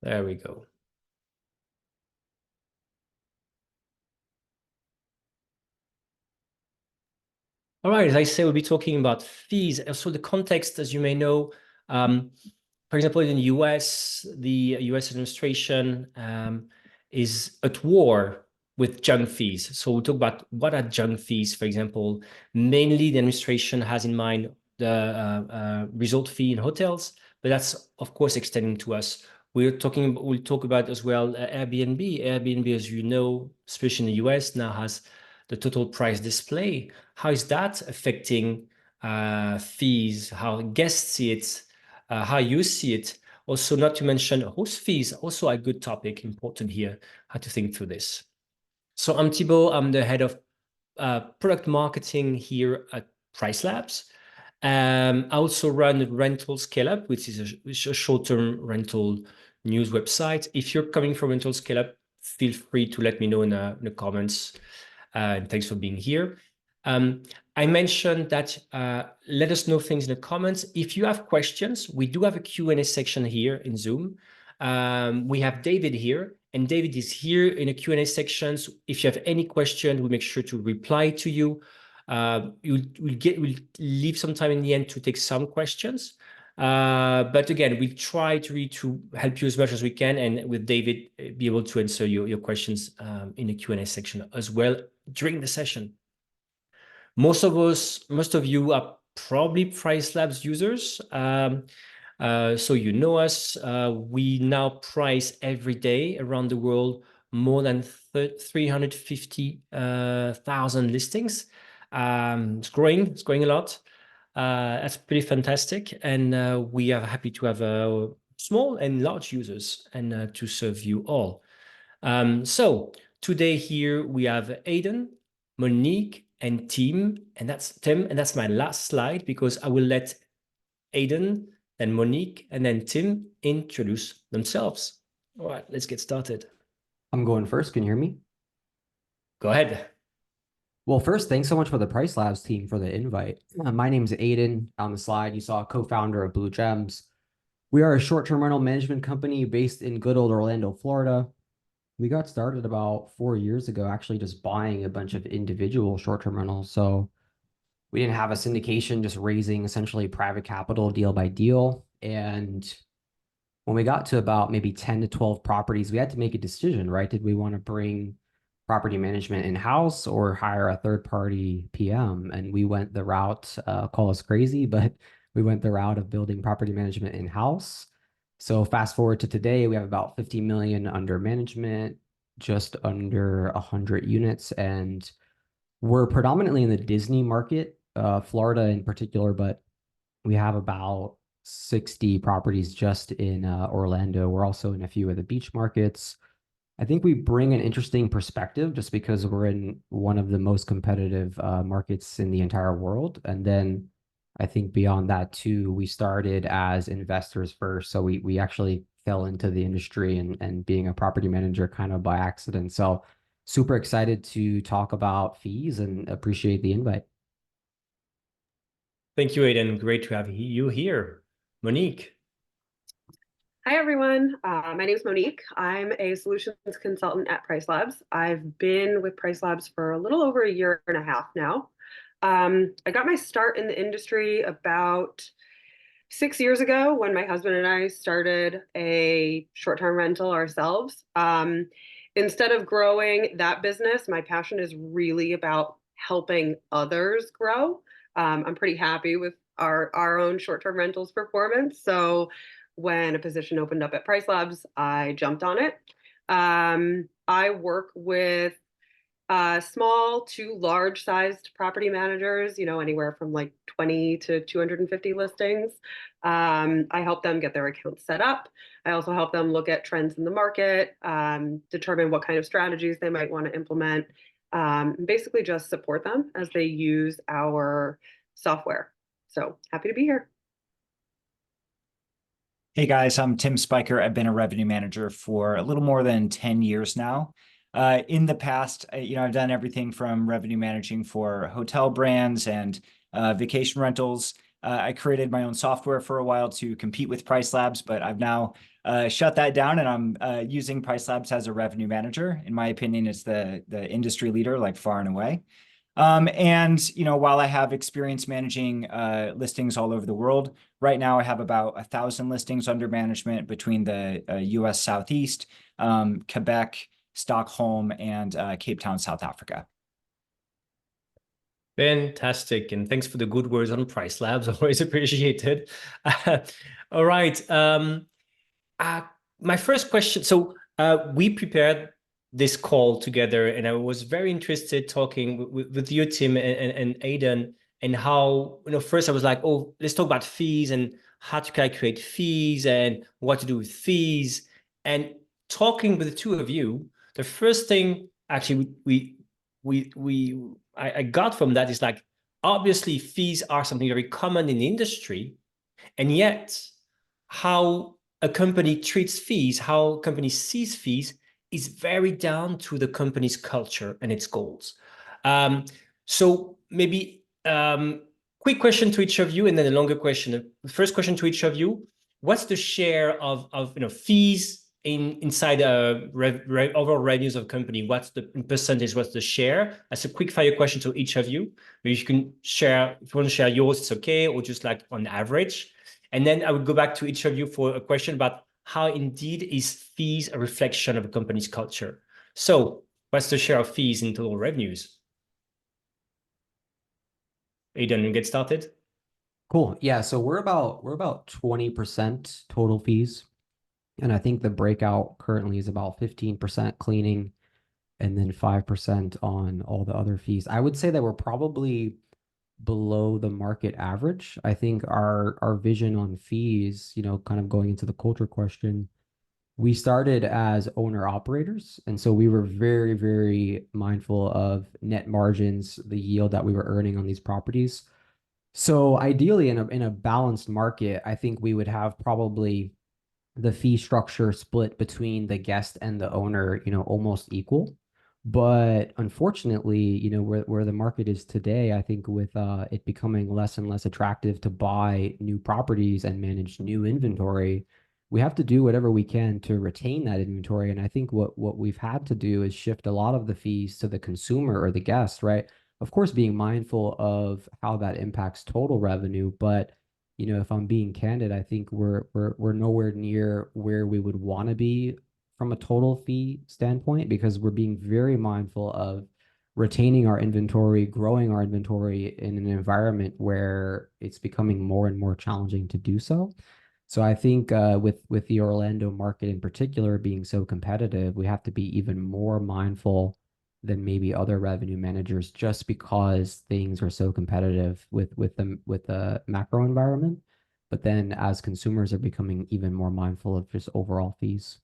There we go. All right, as I say, we'll be talking about fees. Also, the context, as you may know, for example, in the US, the US administration is at war with junk fees. So we'll talk about what are junk fees, for example. Mainly, the administration has in mind the resort fee in hotels, but that's, of course, extending to us. We'll talk about as well Airbnb. Airbnb, as you know, especially in the US, now has the total price display. How is that affecting fees, how guests see it, how you see it? Also, not to mention host fees, also a good topic, important here, how to think through this. So I'm Thibaut, I'm the head of product marketing here at PriceLabs. I also run Rental Scale Up, which is a short-term rental news website. If you're coming from Rental Scale Up, feel free to let me know in the comments. And thanks for being here. I mentioned that let us know things in the comments. If you have questions, we do have a Q&A section here in Zoom. We have David here, and David is here in the Q&A sections. If you have any question, we'll make sure to reply to you. We'll leave some time in the end to take some questions. But again, we try to help you as much as we can, and with David, be able to answer your questions in the Q&A section as well during the session. Most of you are probably PriceLabs users. So you know us. We now price every day around the world more than 350,000 listings. It's growing a lot. That's pretty fantastic. And we are happy to have small and large users and to serve you all. So today here we have Aiden, Monique, and Tim, and that's my last slide because I will let Aiden, then Monique, and then Tim introduce themselves. All right, let's get started. I'm going first. Can you hear me? Go ahead. Well, first, thanks so much for the PriceLabs team for the invite. My name is Aiden. On the slide, you saw co-founder of Blue Gems. We are a short-term rental management company based in good old Orlando, Florida. We got started about 4 years ago, actually just buying a bunch of individual short-term rentals. So we didn't have a syndication, just raising essentially private capital deal by deal. And when we got to about maybe 10 to 12 properties, we had to make a decision, right? Did we want to bring property management in-house or hire a third-party PM? And we went the route, call us crazy, but we went the route of building property management in-house. So fast forward to today, we have about 50 million under management, just under 100 units, and we're predominantly in the Disney market, Florida in particular, but we have about 60 properties just in Orlando. We're also in a few of the beach markets. I think we bring an interesting perspective just because we're in one of the most competitive markets in the entire world. And then I think beyond that too, we started as investors first. So we actually fell into the industry and being a property manager kind of by accident. So super excited to talk about fees and appreciate the invite. Thank you, Aiden. Great to have you here. Monique. Hi, everyone. My name is Monique. I'm a solutions consultant at PriceLabs. I've been with PriceLabs for a little over a year and a half now. I got my start in the industry about 6 years ago when my husband and I started a short-term rental ourselves. Instead of growing that business, my passion is really about helping others grow. I'm pretty happy with our own short-term rentals performance. So when a position opened up at PriceLabs, I jumped on it. I work with small to large sized property managers, anywhere from like 20 to 250 listings. I help them get their accounts set up. I also help them look at trends in the market, determine what kind of strategies they might want to implement, basically just support them as they use our software. So happy to be here. Hey guys, I'm Tim Speicher. I've been a revenue manager for a little more than 10 years now. In the past, I've done everything from revenue managing for hotel brands and vacation rentals. I created my own software for a while to compete with PriceLabs, but I've now shut that down, and I'm using PriceLabs as a revenue manager. In my opinion, it's the industry leader, like far and away. And while I have experience managing listings all over the world, right now I have about 1,000 listings under management between the US Southeast, Quebec, Stockholm, and Cape Town, South Africa. Fantastic. And thanks for the good words on PriceLabs. Always appreciated. All right. My first question. So we prepared this call together, and I was very interested talking with you, Tim, and Aiden, and how, first I was like, oh, let's talk about fees and how to calculate fees and what to do with fees. And talking with the two of you, the first thing actually I got from that is like, obviously fees are something very common in the industry, and yet how a company treats fees, how a company sees fees is very down to the company's culture and its goals. So maybe quick question to each of you, and then a longer question. The first question to each of you: what's the share of fees inside overall revenues of company? What's the percentage? What's the share? That's a quick fire question to each of you. Maybe you can share, if you want to share yours, it's okay, or just like on average. And then I would go back to each of you for a question about how indeed is fees a reflection of a company's culture. So what's the share of fees in total revenues? Aiden, you get started. Cool. Yeah, so we're about 20% total fees. And I think the breakout currently is about 15% cleaning and then 5% on all the other fees. I would say that we're probably below the market average. I think our vision on fees, kind of going into the culture question, we started as owner operators. And so we were very, very mindful of net margins, the yield that we were earning on these properties. So ideally in a balanced market, I think we would have probably the fee structure split between the guest and the owner, almost equal. But unfortunately, where the market is today, I think with it becoming less and less attractive to buy new properties and manage new inventory, we have to do whatever we can to retain that inventory. And I think what we've had to do is shift a lot of the fees to the consumer or the guest, right? Of course, being mindful of how that impacts total revenue, but if I'm being candid, I think we're nowhere near where we would want to be from a total fee standpoint, because we're being very mindful of retaining our inventory, growing our inventory in an environment where it's becoming more and more challenging to do so. So I think with the Orlando market in particular being so competitive, we have to be even more mindful than maybe other revenue managers, just because things are so competitive with the macro environment. But then as consumers are becoming even more mindful of just overall fees.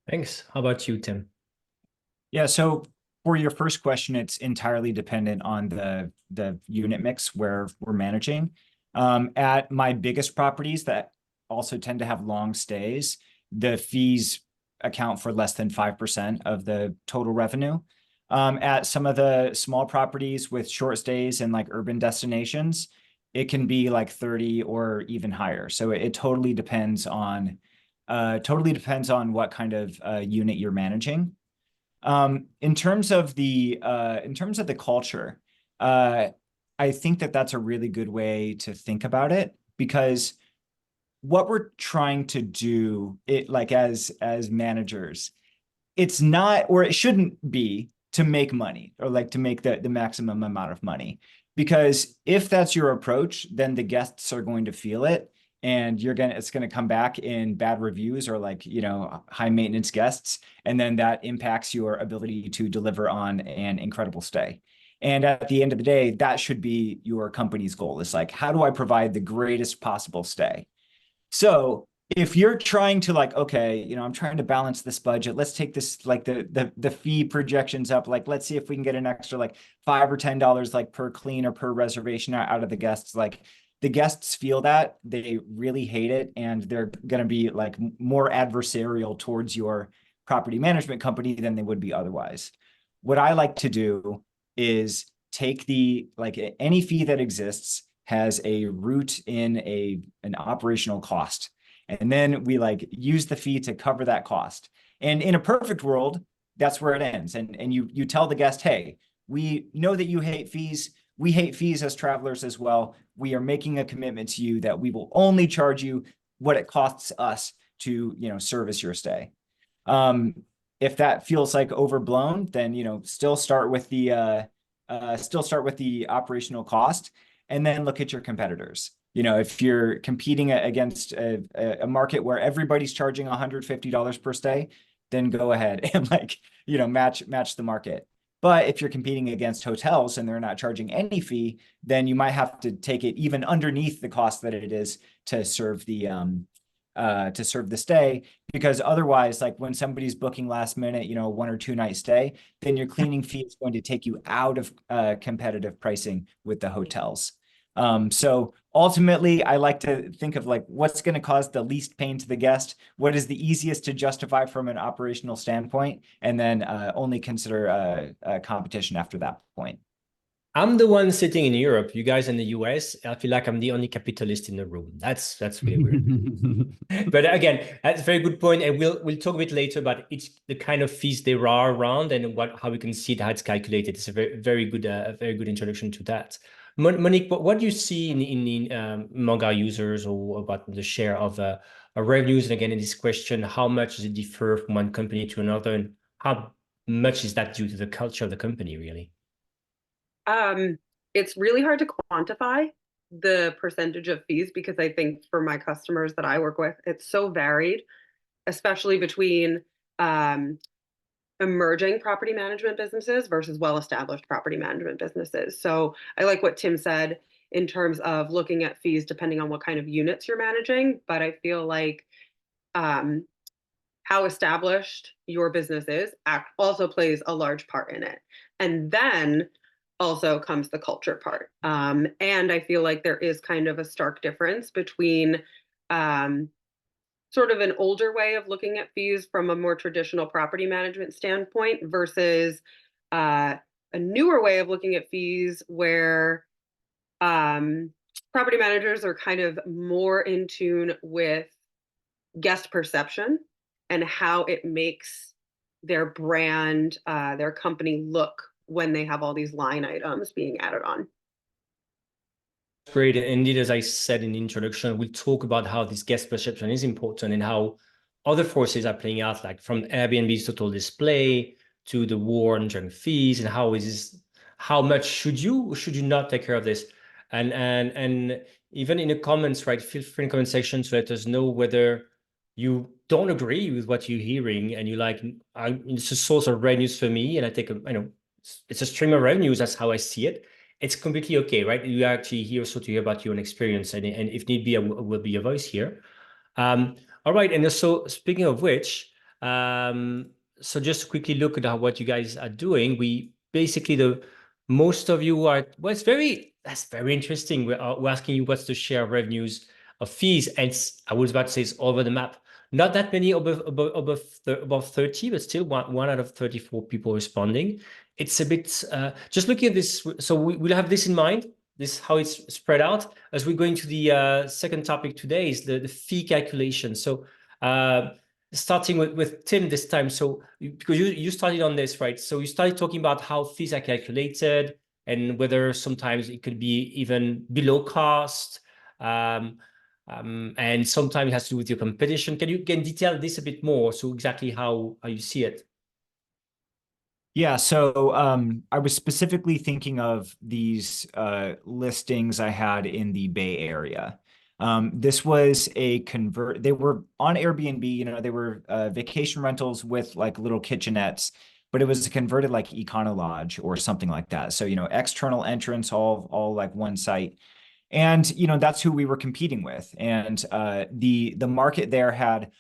Thanks. How about you, Tim? Yeah, so for your first question, it's entirely dependent on the unit mix where we're managing. At my biggest properties that also tend to have long stays, the fees account for less than 5% of the total revenue. At some of the small properties with short stays and like urban destinations, it can be like 30 or even higher. So it totally depends on what kind of unit you're managing. In terms of the culture, I think that's a really good way to think about it, because what we're trying to do, as managers, it's not, or it shouldn't be, to make money or like to make the maximum amount of money. Because if that's your approach, then the guests are going to feel it, and it's gonna come back in bad reviews or high maintenance guests, and then that impacts your ability to deliver on an incredible stay. And at the end of the day, that should be your company's goal. It's like, how do I provide the greatest possible stay? So if you're trying to okay, I'm trying to balance this budget, let's take this, the fee projections up. Let's see if we can get an extra $5 or $10 per clean or per reservation out of the guests. The guests feel that, they really hate it, and they're going to be more adversarial towards your property management company than they would be otherwise. What I like to do is take any fee that exists has a root in an operational cost. And then we use the fee to cover that cost. And in a perfect world, that's where it ends. And you tell the guest, hey, we know that you hate fees. We hate fees as travelers as well. We are making a commitment to you that we will only charge you what it costs us to, service your stay. If that feels like overblown, then, still start with the operational cost, and then look at your competitors. If you're competing against a market where everybody's charging $150 per stay, then go ahead and match the market. But if you're competing against hotels and they're not charging any fee, then you might have to take it even underneath the cost that it is to serve the stay, because otherwise, when somebody's booking last minute, 1 or 2 night stay, then your cleaning fee is going to take you out of competitive pricing with the hotels. So ultimately, I like to think of what's going to cause the least pain to the guest, what is the easiest to justify from an operational standpoint, and then only consider competition after that point. I'm the one sitting in Europe. You guys in the US. I feel like I'm the only capitalist in the room. That's really weird. But again, that's a very good point, and we'll talk a bit later about the kind of fees there are around and how we can see how it's calculated. It's a very good introduction to that. Monique, what do you see in among our users, or about the share of revenues? And again, in this question, how much does it differ from one company to another, and how much is that due to the culture of the company, really? It's really hard to quantify the percentage of fees, because I think for my customers that I work with, it's so varied, especially between emerging property management businesses versus well-established property management businesses. So I like what Tim said in terms of looking at fees depending on what kind of units you're managing, but I feel like how established your business is also plays a large part in it. And then also comes the culture part. And I feel like there is kind of a stark difference between sort of an older way of looking at fees from a more traditional property management standpoint versus a newer way of looking at fees where property managers are kind of more in tune with guest perception and how it makes their brand, their company look when they have all these line items being added on. Great. Indeed, as I said in the introduction, we'll talk about how this guest perception is important and how other forces are playing out, like from Airbnb's total display to the war on junk fees, and how much should you not take care of this? And even in the comments, right? Feel free in the comment section to let us know whether you don't agree with what you're hearing and it's a source of revenues for me, and I take it's a stream of revenues. That's how I see it. It's completely okay, right? You are actually here so to hear about your own experience, and if need be, I will be your voice here. All right, and so speaking of which, so just to quickly look at what you guys are doing. We basically most of you are. Well, that's very interesting. We're asking you what's the share of revenues of fees, and I was about to say it's all over the map. Not that many above 30, but still one out of 34 people responding. It's a bit, just looking at this, so we'll have this in mind, how it's spread out. As we go into the second topic today is the fee calculation. So starting with Tim this time. So because you started on this, right? So you started talking about how fees are calculated and whether sometimes it could be even below cost. And sometimes it has to do with your competition. Can you detail this a bit more? So exactly how you see it? Yeah, so I was specifically thinking of these listings I had in the Bay Area. This was they were on Airbnb, they were vacation rentals with little kitchenettes, but it was a converted Econo Lodge or something like that. So, external entrance, all one site. And, that's who we were competing with. And the market there had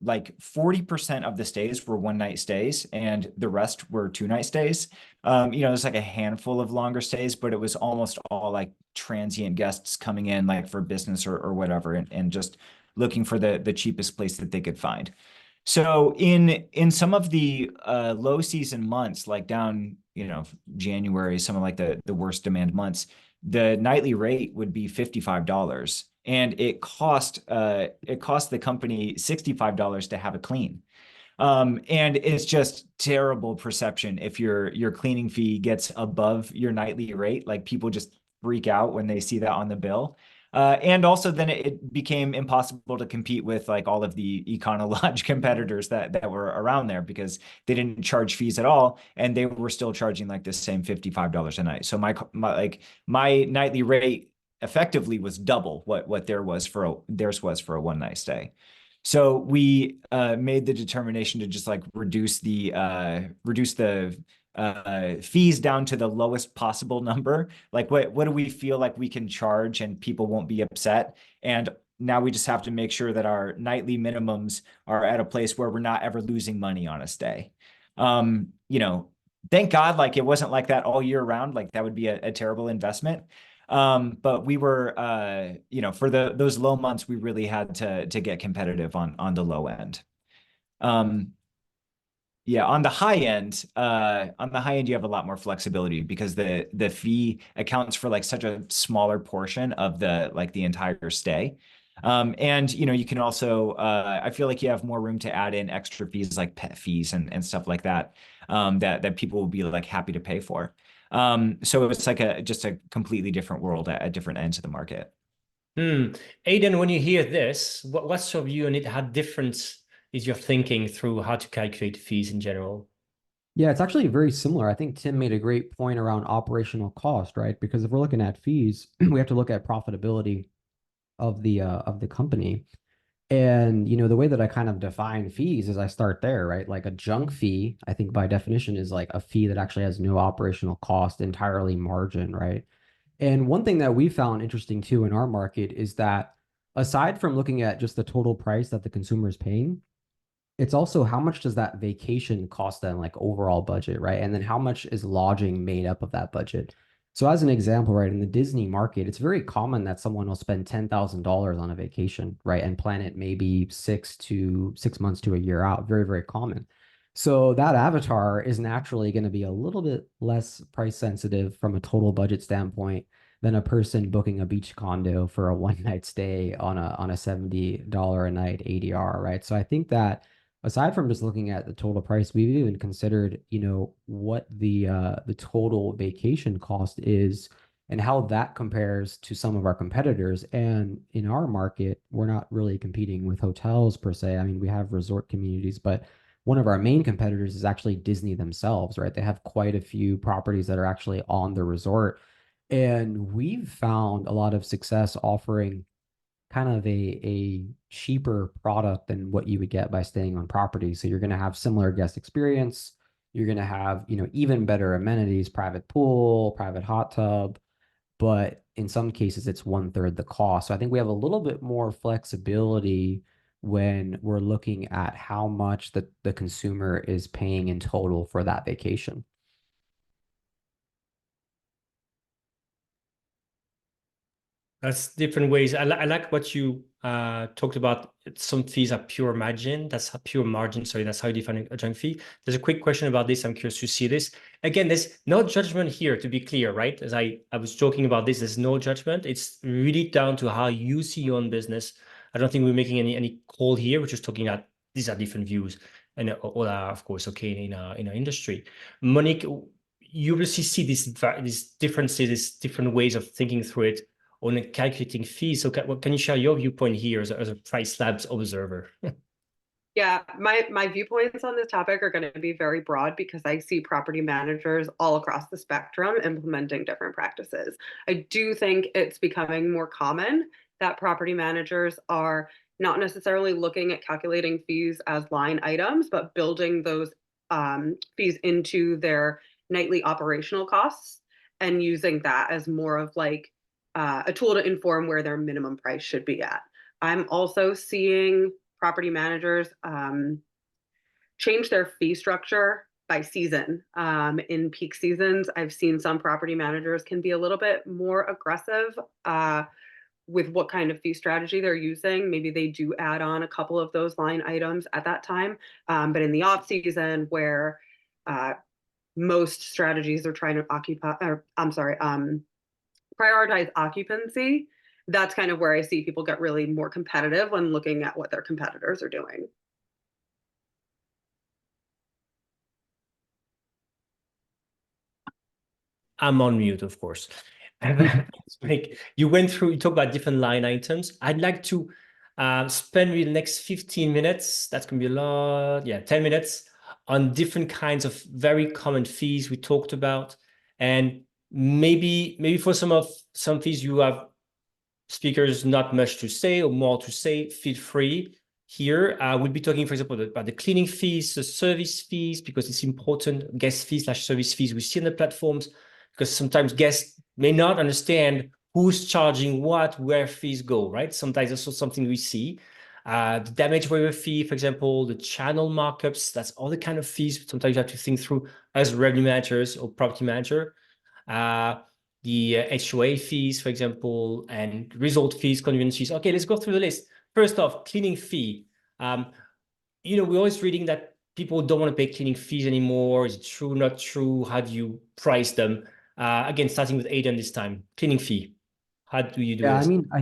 40% of the stays were 1-night stays and the rest were 2-night stays. There's a handful of longer stays, but it was almost all transient guests coming in for business or whatever, and just looking for the cheapest place that they could find. So in some of the low season months, down January, some of like the worst demand months, the nightly rate would be $55. And it cost the company $65 to have it clean. And it's just terrible perception if your cleaning fee gets above your nightly rate. Like people just freak out when they see that on the bill. And also then it became impossible to compete with like all of the Econo Lodge competitors that were around there because they didn't charge fees at all, and they were still charging like the same $55 a night. So my nightly rate effectively was double what theirs was for a one night stay. So we made the determination to just like reduce the fees down to the lowest possible number. Like what do we feel like we can charge and people won't be upset? And now we just have to make sure that our nightly minimums are at a place where we're not ever losing money on a stay. Thank God, like it wasn't like that all year round. Like that would be a terrible investment. But we were, for those low months, we really had to get competitive on the low end. Yeah, on the high end, you have a lot more flexibility because the fee accounts for like such a smaller portion of the entire stay. And you can also I feel like you have more room to add in extra fees like pet fees and stuff like that, that people will be like happy to pay for. So it's like just a completely different world at different ends of the market. Aiden, when you hear this, what's your view on it? How different is your thinking through how to calculate fees in general? Yeah, it's actually very similar. I think Tim made a great point around operational cost, right? Because if we're looking at fees, we have to look at profitability of the company. And the way that I kind of define fees is I start there, right? Like a junk fee, I think by definition is like a fee that actually has no operational cost, entirely margin, right? And one thing that we found interesting too in our market is that aside from looking at just the total price that the consumer is paying, it's also how much does that vacation cost them, like overall budget, right? And then how much is lodging made up of that budget? So as an example, right, in the Disney market, it's very common that someone will spend $10,000 on a vacation, right, and plan it maybe 6 months to a year out. Very, very common. So that avatar is naturally going to be a little bit less price sensitive from a total budget standpoint than a person booking a beach condo for a one night stay on a $70 a night ADR, right? So I think that aside from just looking at the total price, we've even considered, what the total vacation cost is and how that compares to some of our competitors. And in our market, we're not really competing with hotels per se. I mean, we have resort communities, but one of our main competitors is actually Disney themselves, right? They have quite a few properties that are actually on the resort. And we've found a lot of success offering kind of a cheaper product than what you would get by staying on property. So you're going to have similar guest experience. You're going to have, even better amenities, private pool, private hot tub, but in some cases it's 1/3 the cost. So I think we have a little bit more flexibility when we're looking at how much the consumer is paying in total for that vacation. That's different ways. I like what you talked about. Some fees are pure margin. That's a pure margin. Sorry, that's how you define a junk fee. There's a quick question about this. I'm curious to see this. Again, there's no judgment here, to be clear, right? As I was joking about this, there's no judgment. It's really down to how you see your own business. I don't think we're making any call here. We're just talking about these are different views, and all are, of course, okay in our industry. Monique, you obviously see these differences, these different ways of thinking through it on calculating fees. So can you share your viewpoint here as a PriceLabs observer? Yeah, my viewpoints on this topic are going to be very broad because I see property managers all across the spectrum implementing different practices. I do think it's becoming more common that property managers are not necessarily looking at calculating fees as line items, but building those fees into their nightly operational costs and using that as more of like a tool to inform where their minimum price should be at. I'm also seeing property managers change their fee structure by season. In peak seasons, I've seen some property managers can be a little bit more aggressive with what kind of fee strategy they're using. Maybe they do add on a couple of those line items at that time. But in the off season where most strategies are trying to prioritize occupancy. That's kind of where I see people get really more competitive when looking at what their competitors are doing. I'm on mute, of course. Like, you talk about different line items. I'd like to spend the next 15 minutes, that's gonna be a lot, 10 minutes, on different kinds of very common fees we talked about. And maybe for some fees you have speakers not much to say or more to say, feel free. Here, we'll be talking, for example, about the cleaning fees, the service fees, because it's important, guest fees / service fees we see on the platforms, because sometimes guests may not understand who's charging what, where fees go, right? Sometimes that's also something we see. The damage waiver fee, for example, the channel markups, that's all the kind of fees sometimes you have to think through as revenue managers or property manager. The HOA fees, for example, and result fees, convenience fees. Okay, let's go through the list. First off, cleaning fee. We're always reading that people don't want to pay cleaning fees anymore. Is it true, not true? How do you price them? Again, starting with Aiden this time. Cleaning fee. How do you do Yeah, this? I mean, I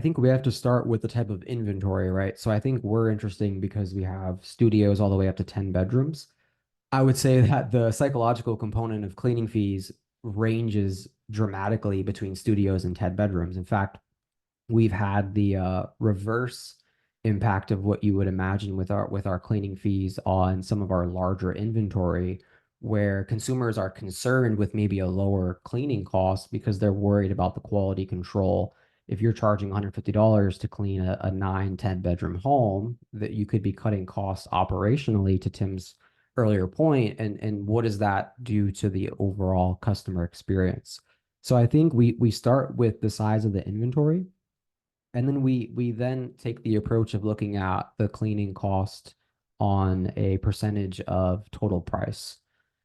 think we have to start with the type of inventory, right? So I think we're interesting because we have studios all the way up to 10 bedrooms. I would say that the psychological component of cleaning fees ranges dramatically between studios and 10 bedrooms. In fact, we've had the reverse impact of what you would imagine with our cleaning fees on some of our larger inventory, where consumers are concerned with maybe a lower cleaning cost because they're worried about the quality control. If you're charging $150 to clean a 9-10 bedroom home, that you could be cutting costs operationally, to Tim's earlier point, and what does that do to the overall customer experience? So I think we start with the size of the inventory, and then we then take the approach of looking at the cleaning cost on a percentage of total price.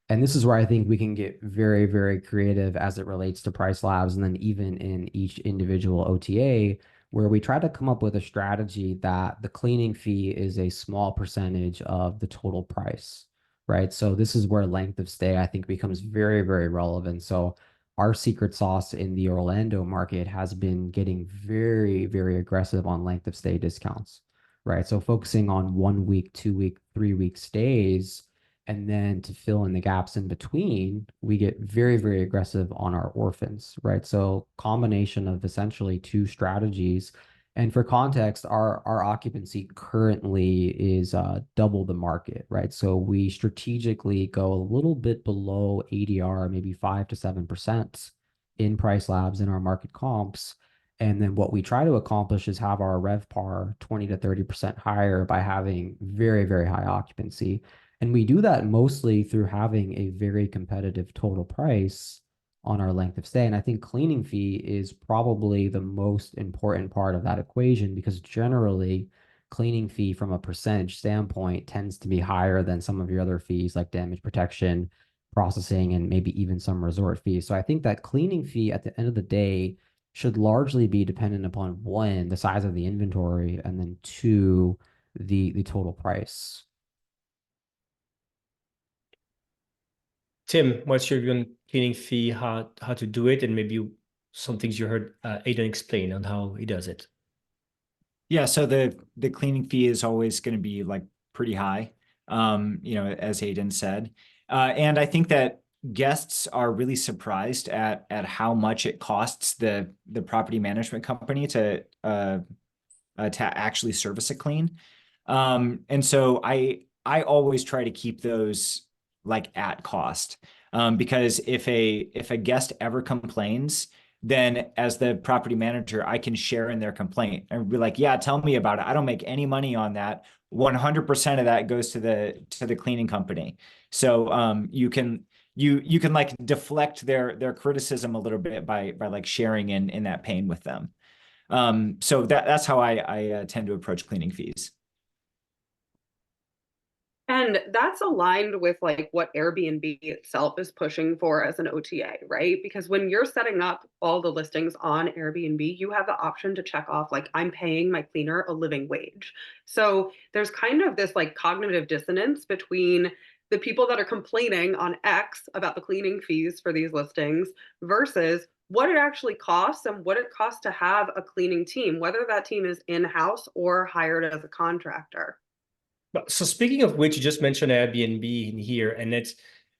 And this is where I think we can get very, very creative as it relates to PriceLabs, and then even in each individual OTA, where we try to come up with a strategy that the cleaning fee is a small percentage of the total price, right? So this is where length of stay, I think, becomes very, very relevant. So our secret sauce in the Orlando market has been getting very, very aggressive on length of stay discounts, right? So focusing on 1 week, 2 week, 3 week stays, and then to fill in the gaps in between, we get very, very aggressive on our orphans, right? So combination of essentially two strategies. And for context, our occupancy currently is double the market, right? So we strategically go a little bit below ADR, maybe 5 to 7% in PriceLabs in our market comps. And then what we try to accomplish is have our RevPAR 20 to 30% higher by having very, very high occupancy. And we do that mostly through having a very competitive total price on our length of stay. And I think cleaning fee is probably the most important part of that equation, because generally cleaning fee from a percentage standpoint tends to be higher than some of your other fees like damage protection, processing, and maybe even some resort fees. So I think that cleaning fee at the end of the day should largely be dependent upon, one, the size of the inventory, and then two, the total price. Tim, what's your view on cleaning fee, how to do it, and maybe some things you heard Aiden explain on how he does it? Yeah, so the cleaning fee is always going to be like pretty high, as Aiden said. And I think that guests are really surprised at how much it costs the property management company to actually service a clean. And so I always try to keep those like at cost, because if a guest ever complains, then as the property manager, I can share in their complaint and be like, yeah, tell me about it. I don't make any money on that. 100% of that goes to the cleaning company. So you can like deflect their criticism a little bit by like sharing in that pain with them. So that's how I tend to approach cleaning fees. And that's aligned with like what Airbnb itself is pushing for as an OTA, right? Because when you're setting up all the listings on Airbnb, you have the option to check off like, I'm paying my cleaner a living wage. So there's kind of this like cognitive dissonance between the people that are complaining on X about the cleaning fees for these listings versus what it actually costs and what it costs to have a cleaning team, whether that team is in-house or hired as a contractor. So speaking of which, you just mentioned Airbnb in here, and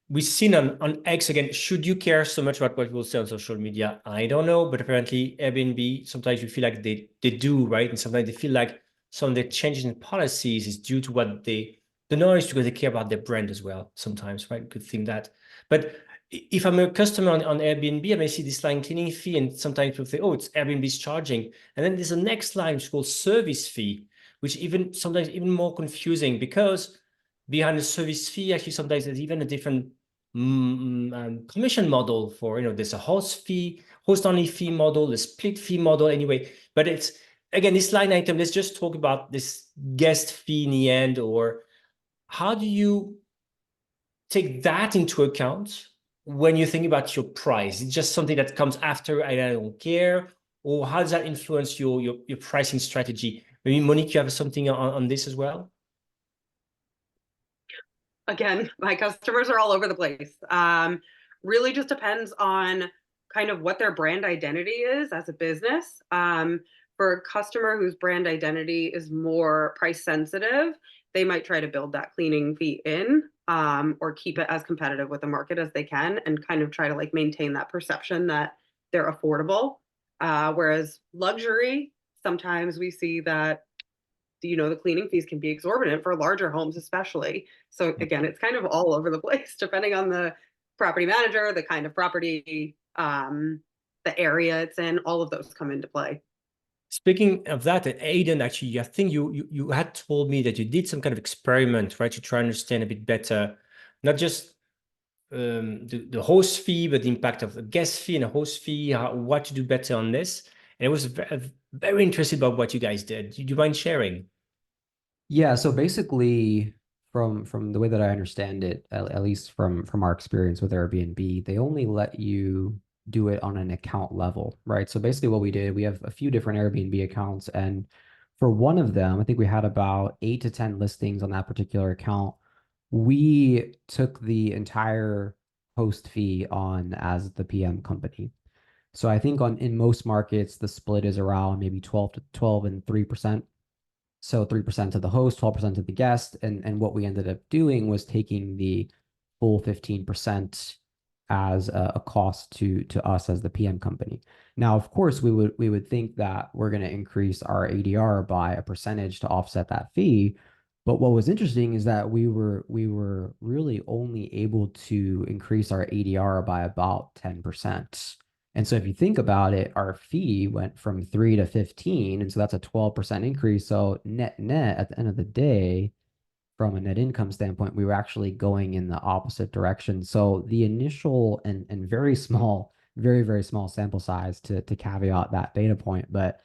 we've seen on X again, should you care so much about what people say on social media? I don't know, but apparently Airbnb, sometimes you feel like they do, right? And sometimes they feel like some of the changes in policies is due to the noise, because they care about their brand as well sometimes, right? Could think that. But if I'm a customer on Airbnb, I may see this line cleaning fee, and sometimes people say, oh, it's Airbnb's charging. And then there's a next line which is called service fee, which sometimes even more confusing, because behind the service fee, actually sometimes there's even a different commission model for, there's a host only fee model, the split fee model anyway. But it's, again, this line item, let's just talk about this guest fee in the end, or how do you take that into account when you think about your price? It's just something that comes after, I don't care, or how does that influence your pricing strategy? Maybe Monique, you have something on this as well? Again, my customers are all over the place. Really just depends on kind of what their brand identity is as a business. For a customer whose brand identity is more price sensitive, they might try to build that cleaning fee in, or keep it as competitive with the market as they can, and kind of try to like maintain that perception that they're affordable. Whereas luxury, sometimes we see that the cleaning fees can be exorbitant for larger homes, especially. So again, it's kind of all over the place, depending on the property manager, the kind of property, the area it's in, all of those come into play. Speaking of that, Aiden, actually, I think you had told me that you did some kind of experiment, right, to try and understand a bit better, not just the host fee, but the impact of the guest fee and the host fee, what to do better on this. And I was very interested about what you guys did. Do you mind sharing? Yeah, so basically from the way that I understand it, at least from our experience with Airbnb, they only let you do it on an account level, right? So basically what we did, we have a few different Airbnb accounts, and for one of them, I think we had about 8 to 10 listings on that particular account. We took the entire host fee on as the PM company. So I think in most markets, the split is around maybe 12 and 3%. So 3% to the host, 12% to the guest. And what we ended up doing was taking the full 15% as a cost to us as the PM company. Now, of course, we would think that we're going to increase our ADR by a percentage to offset that fee. But what was interesting is that we were really only able to increase our ADR by about 10%. And so if you think about it, our fee went from 3 to 15, and so that's a 12% increase. So net at the end of the day, from a net income standpoint, we were actually going in the opposite direction. So the initial and very small, very small sample size to caveat that data point, but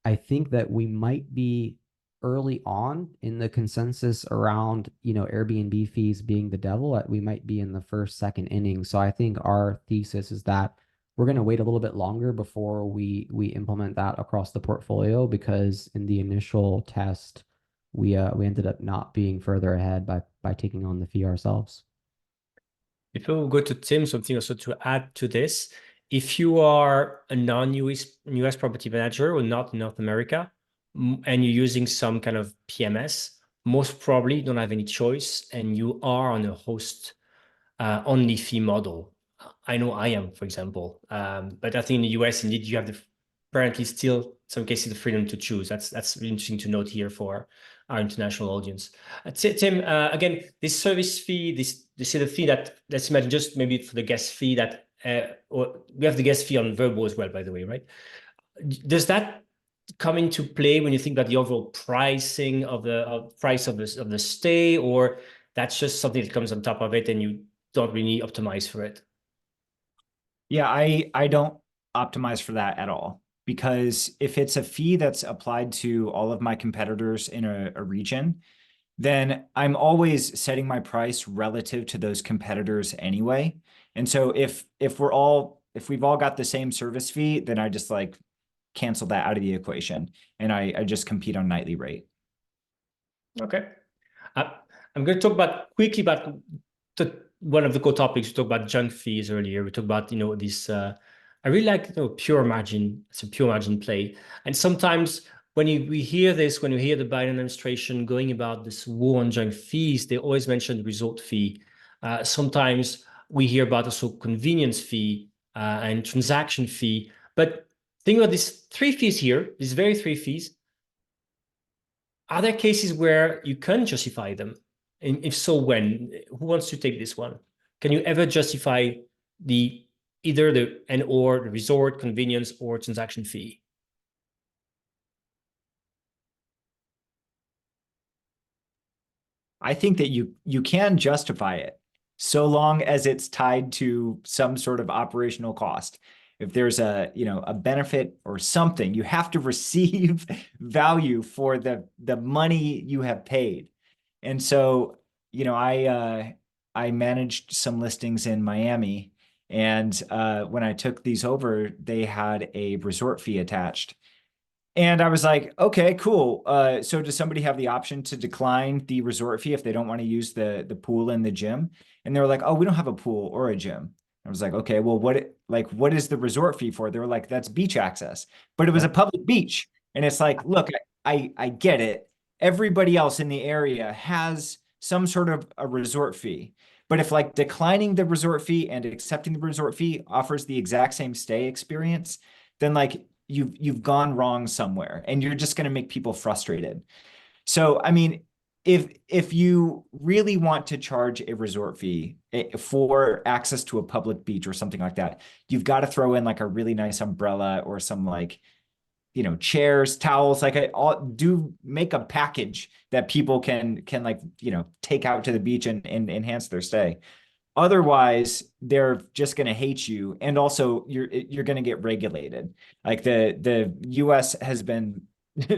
I think that we might be early on in the consensus around, Airbnb fees being the devil. We might be in the first, second inning. So I think our thesis is that we're going to wait a little bit longer before we implement that across the portfolio, because in the initial test, we ended up not being further ahead by taking on the fee ourselves. Before we go to Tim, something also to add to this, if you are a non-US property manager or not in North America, and you're using some kind of PMS, most probably you don't have any choice, and you are on a host only fee model. I know I am, for example, but I think in the US, indeed, you have apparently still, in some cases, the freedom to choose. That's really interesting to note here for our international audience. Tim, again, this service fee, this is the fee that, let's imagine, just maybe for the guest fee that, or we have the guest fee on Verbo as well, by the way, right? Does that come into play when you think about the overall pricing of the price of the stay, or that's just something that comes on top of it and you don't really optimize for it? Yeah, I don't optimize for that at all, because if it's a fee that's applied to all of my competitors in a region, then I'm always setting my price relative to those competitors anyway. And so if we've all got the same service fee, then I just like cancel that out of the equation, and I just compete on nightly rate. Okay. I'm going to talk quickly about one of the core topics, we talked about junk fees earlier. We talked about, this, I really like, pure margin. It's a pure margin play. And sometimes when we hear this, when you hear the Biden administration going about this war on junk fees, they always mention the resort fee. Sometimes we hear about also convenience fee and transaction fee. But think about these three fees here, these very three fees. Are there cases where you can justify them? And if so, when? Who wants to take this one? Can you ever justify either the resort, convenience, or transaction fee? I think that you can justify it so long as it's tied to some sort of operational cost. If there's a benefit or something, you have to receive value for the money you have paid. And so, I managed some listings in Miami, and when I took these over, they had a resort fee attached. And I was like, okay, cool. So does somebody have the option to decline the resort fee if they don't want to use the pool and the gym? And they were like, oh, we don't have a pool or a gym. I was like, okay, well, what is the resort fee for? They were like, that's beach access. But it was a public beach. And it's like, look, I get it. Everybody else in the area has some sort of a resort fee. But if like declining the resort fee and accepting the resort fee offers the exact same stay experience, then like you've gone wrong somewhere and you're just going to make people frustrated. So, I mean, if you really want to charge a resort fee for access to a public beach or something like that, you've got to throw in like a really nice umbrella or some like, chairs, towels, do make a package that people can like, take out to the beach and enhance their stay. Otherwise, they're just going to hate you, and also you're going to get regulated. Like the U.S. has been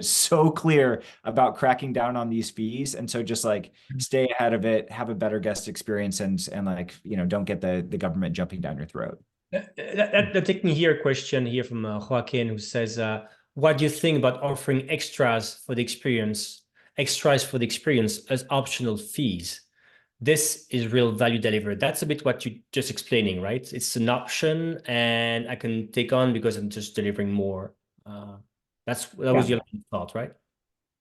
so clear about cracking down on these fees, and so just like stay ahead of it, have a better guest experience, and like don't get the government jumping down your throat. That take me here a question here from Joaquin, who says, "What do you think about offering extras for the experience as optional fees? This is real value delivered." That's a bit what you just explaining, right? It's an option and I can take on because I'm just delivering more. That was your thought, right?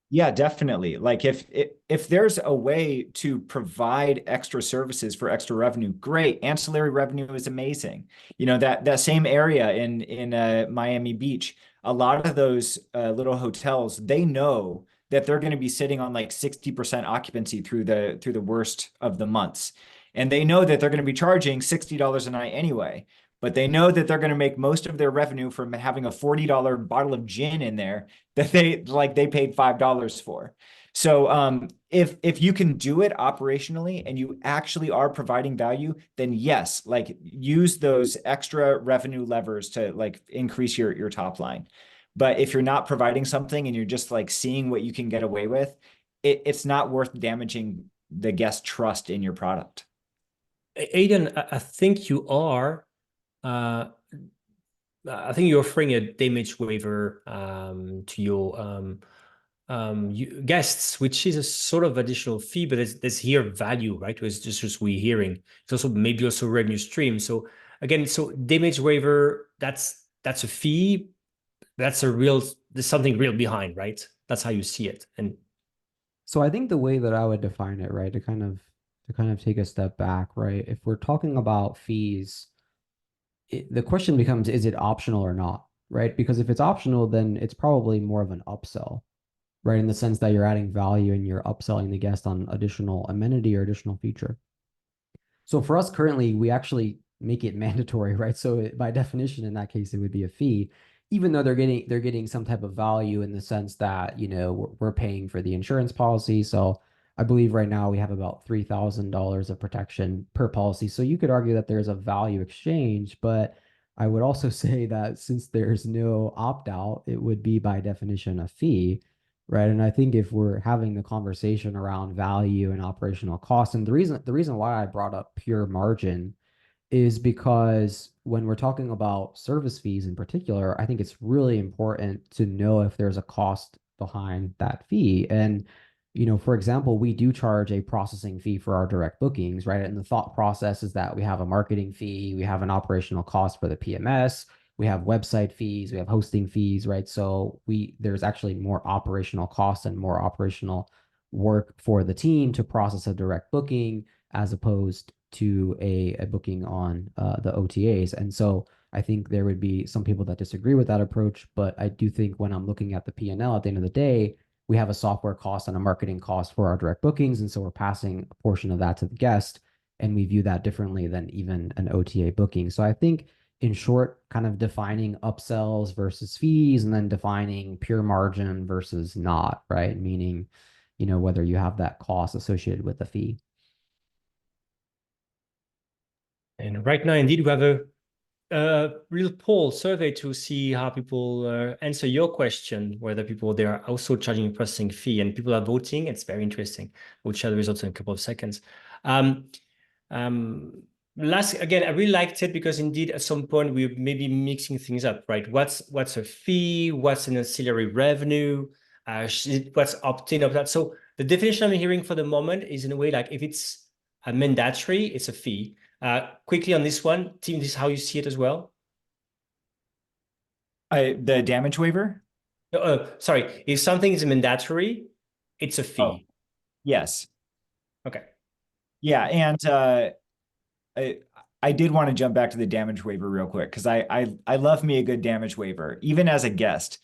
Yeah, definitely. Like if there's a way to provide extra services for extra revenue, great. Ancillary revenue is amazing. That same area in Miami Beach, a lot of those little hotels, they know that they're going to be sitting on like 60% occupancy through the worst of the months. And they know that they're going to be charging $60 a night anyway, but they know that they're going to make most of their revenue from having a $40 bottle of gin in there that they paid $5 for. So if you can do it operationally and you actually are providing value, then yes, like use those extra revenue levers to like increase your top line. But if you're not providing something and you're just like seeing what you can get away with, it's not worth damaging the guest trust in your product. Aiden, I think you are. I think you're offering a damage waiver to your guests, which is a sort of additional fee, but there's here value, right? It's just we're hearing. It's also maybe also revenue stream. So again, so damage waiver, that's a fee. There's something real behind, right? That's how you see it. And so I think the way that I would define it, right, to kind of take a step back, right? If we're talking about fees, the question becomes, is it optional or not, right? Because if it's optional, then it's probably more of an upsell, right? In the sense that you're adding value and you're upselling the guest on additional amenity or additional feature. So for us currently, we actually make it mandatory, right? So by definition, in that case, it would be a fee, even though they're getting some type of value in the sense that, we're paying for the insurance policy. So I believe right now we have about $3,000 of protection per policy. So you could argue that there's a value exchange, but I would also say that since there's no opt-out, it would be by definition a fee, right? And I think if we're having the conversation around value and operational costs, and the reason why I brought up pure margin is because when we're talking about service fees in particular, I think it's really important to know if there's a cost behind that fee. And For example, we do charge a processing fee for our direct bookings, right? And the thought process is that we have a marketing fee, we have an operational cost for the PMS, we have website fees, we have hosting fees, right? So there's actually more operational costs and more operational work for the team to process a direct booking as opposed to a booking on the OTAs. And so I think there would be some people that disagree with that approach, but I do think when I'm looking at the P&L at the end of the day, we have a software cost and a marketing cost for our direct bookings. And so we're passing a portion of that to the guest. And we view that differently than even an OTA booking. So I think in short, kind of defining upsells versus fees and then defining pure margin versus not, right? Meaning, whether you have that cost associated with the fee. And right now, indeed, we have a real poll survey to see how people answer your question, whether they are also charging a processing fee, and people are voting. It's very interesting. We'll share the results in a couple of seconds. Again, I really liked it because indeed at some point we're maybe mixing things up, right? What's a fee? What's an ancillary revenue? What's opt-in of that? So the definition I'm hearing for the moment is in a way like if it's a mandatory, it's a fee. Quickly on this one, Tim, this is how you see it as well? The damage waiver? Sorry, if something is mandatory, it's a fee. Oh, yes. Okay. Yeah, and I did want to jump back to the damage waiver real quick because I love me a good damage waiver, even as a guest.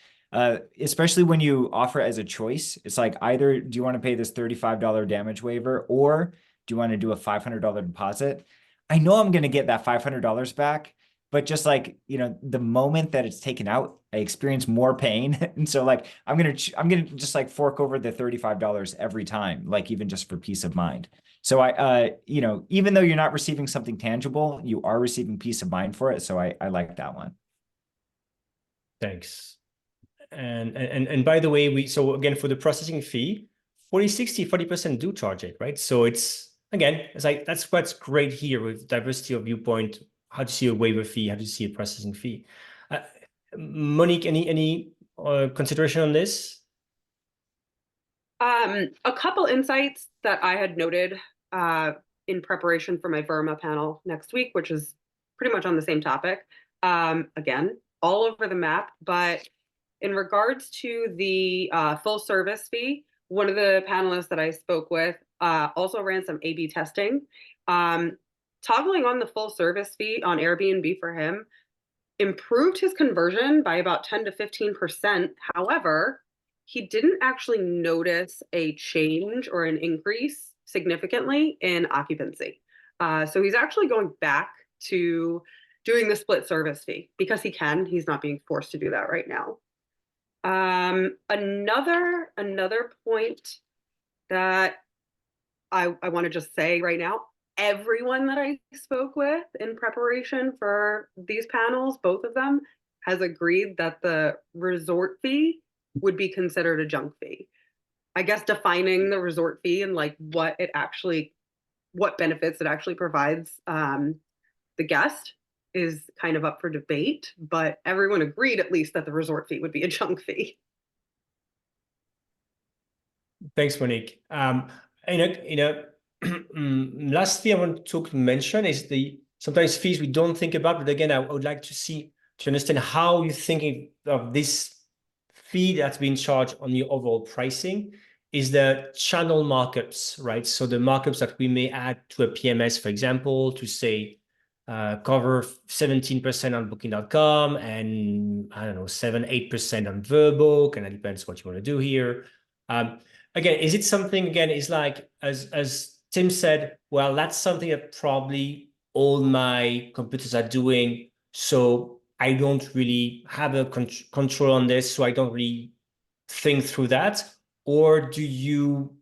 Especially when you offer it as a choice. It's like either do you want to pay this $35 damage waiver or do you want to do a $500 deposit? I know I'm going to get that $500 back, but just like, the moment that it's taken out, I experience more pain. And so like, I'm going to just like fork over the $35 every time, like even just for peace of mind. So even though you're not receiving something tangible, you are receiving peace of mind for it. So I like that one. Thanks. And by the way, so again, for the processing fee, 40% do charge it, right? So it's like, that's what's great here with diversity of viewpoint. How to see a waiver fee, how to see a processing fee. Monique, any consideration on this? A couple insights that I had noted in preparation for my Verma panel next week, which is pretty much on the same topic. Again, all over the map, but in regards to the full service fee, one of the panelists that I spoke with also ran some A/B testing. Toggling on the full service fee on Airbnb for him improved his conversion by about 10 to 15%. However, he didn't actually notice a change or an increase significantly in occupancy. So he's actually going back to doing the split service fee because he can. He's not being forced to do that right now. Another point that I want to just say right now, everyone that I spoke with in preparation for these panels, both of them, has agreed that the resort fee would be considered a junk fee. I guess defining the resort fee and like what benefits it actually provides the guest is kind of up for debate, but everyone agreed at least that the resort fee would be a junk fee. Thanks, Monique. Last thing I want to mention is sometimes fees we don't think about, but again, I would like to understand how you're thinking of this fee that's being charged on your overall pricing is the channel markups, right? So the markups that we may add to a PMS, for example, to say, cover 17% on booking.com and I don't know, 7-8% on Verbook, and it depends what you want to do here. Again, is it something, is like, as Tim said, well, that's something that probably all my computers are doing, so I don't really have a control on this, so I don't really think through that? Or do you,